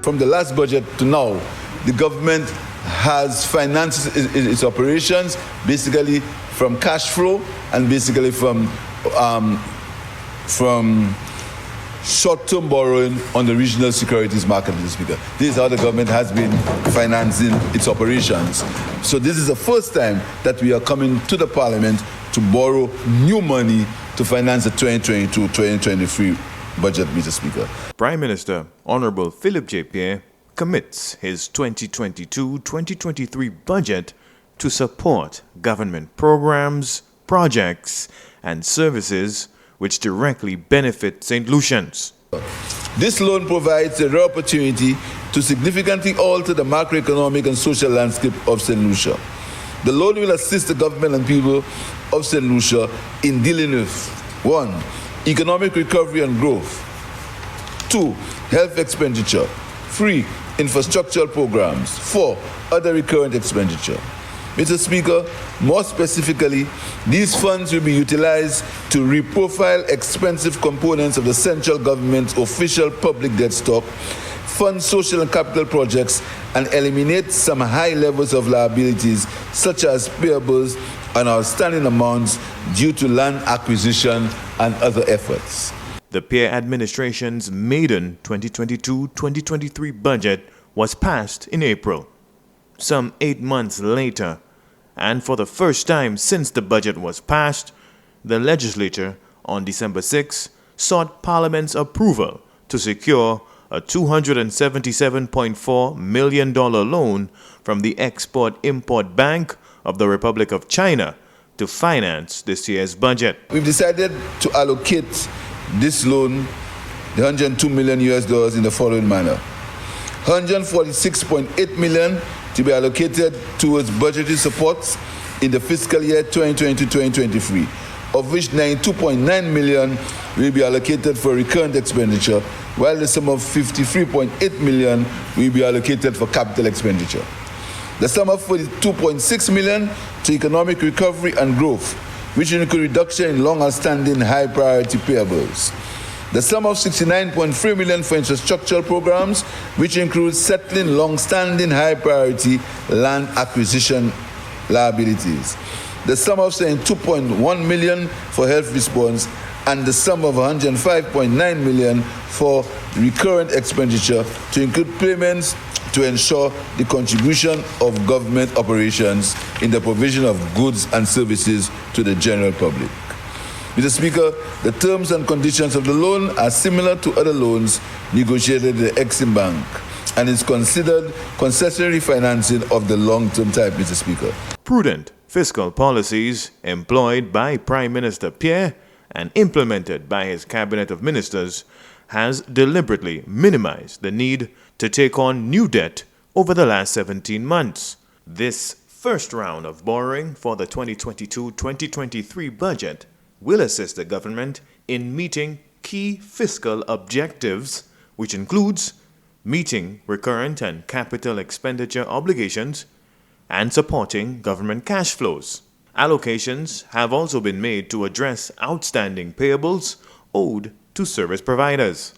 From the last budget to now, the government has financed its operations basically from cash flow and basically from short-term borrowing on the regional securities market, Mr. Speaker. This is how the government has been financing its operations. So this is the first time that we are coming to the Parliament to borrow new money to finance the 2022-2023 budget, Mr. Speaker. Prime Minister Honorable Philip J. Pierre commits his 2022-2023 budget to support government programs, projects, and services which directly benefit St. Lucians. This loan provides a rare opportunity to significantly alter the macroeconomic and social landscape of St. Lucia. The loan will assist the government and people of St. Lucia in dealing with 1. Economic recovery and growth. 2. Health expenditure. 3. Infrastructural programs. 4. Other recurrent expenditure. Mr. Speaker, more specifically, these funds will be utilized to reprofile expensive components of the central government's official public debt stock, fund social and capital projects, and eliminate some high levels of liabilities, such as payables and outstanding amounts due to land acquisition and other efforts. The Pierre Administration's maiden 2022-2023 budget was passed in April. Some 8 months later, and for the first time since the budget was passed, the legislature on December 6 sought Parliament's approval to secure a $277.4 million loan from the Export-Import Bank of the Republic of China to finance this year's budget. We've decided to allocate this loan, the $102 million in the following manner. $146.8 million to be allocated towards budgetary supports in the fiscal year 2022-2023, of which $92.9 million will be allocated for recurrent expenditure, while the sum of $53.8 million will be allocated for capital expenditure. The sum of $42.6 million to economic recovery and growth, which include reduction in long-outstanding high-priority payables. The sum of $69.3 million for infrastructural programs, which includes settling long-standing high-priority land acquisition liabilities. The sum of $2.1 million for health response, and the sum of $105.9 million for recurrent expenditure to include payments to ensure the contribution of government operations in the provision of goods and services to the general public. Mr. Speaker, the terms and conditions of the loan are similar to other loans negotiated at the Exim Bank and is considered concessionary financing of the long-term type, Mr. Speaker. Prudent fiscal policies employed by Prime Minister Pierre and implemented by his cabinet of ministers has deliberately minimized the need to take on new debt over the last 17 months. This first round of borrowing for the 2022-2023 budget will assist the government in meeting key fiscal objectives, which includes meeting recurrent and capital expenditure obligations and supporting government cash flows. Allocations have also been made to address outstanding payables owed to service providers.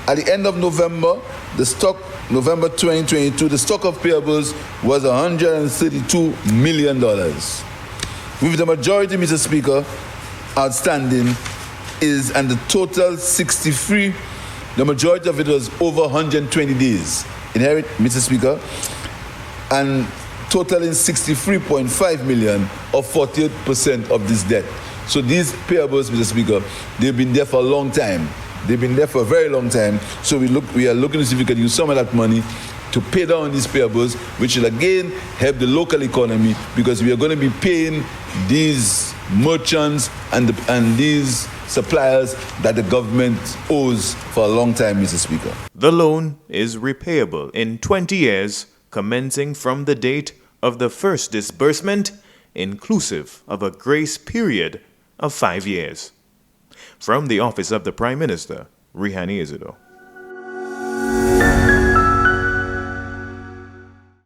At the end of November 2022, the stock of payables was $132 million. With the majority, Mr. Speaker, outstanding is, and the total 63, the majority of it was over 120 days. Inherit, Mr. Speaker, and totaling $63.5 million, or 48% of this debt. So these payables, Mr. Speaker, they've been there for a long time. They've been there for a very long time. So we are looking to see if we can use some of that money to pay down these payables, which will again help the local economy, because we are going to be paying these merchants and these suppliers that the government owes for a long time, Mr. Speaker. The loan is repayable in 20 years, commencing from the date of the first disbursement, inclusive of a grace period of 5 years. From the Office of the Prime Minister, Rihani Isidore.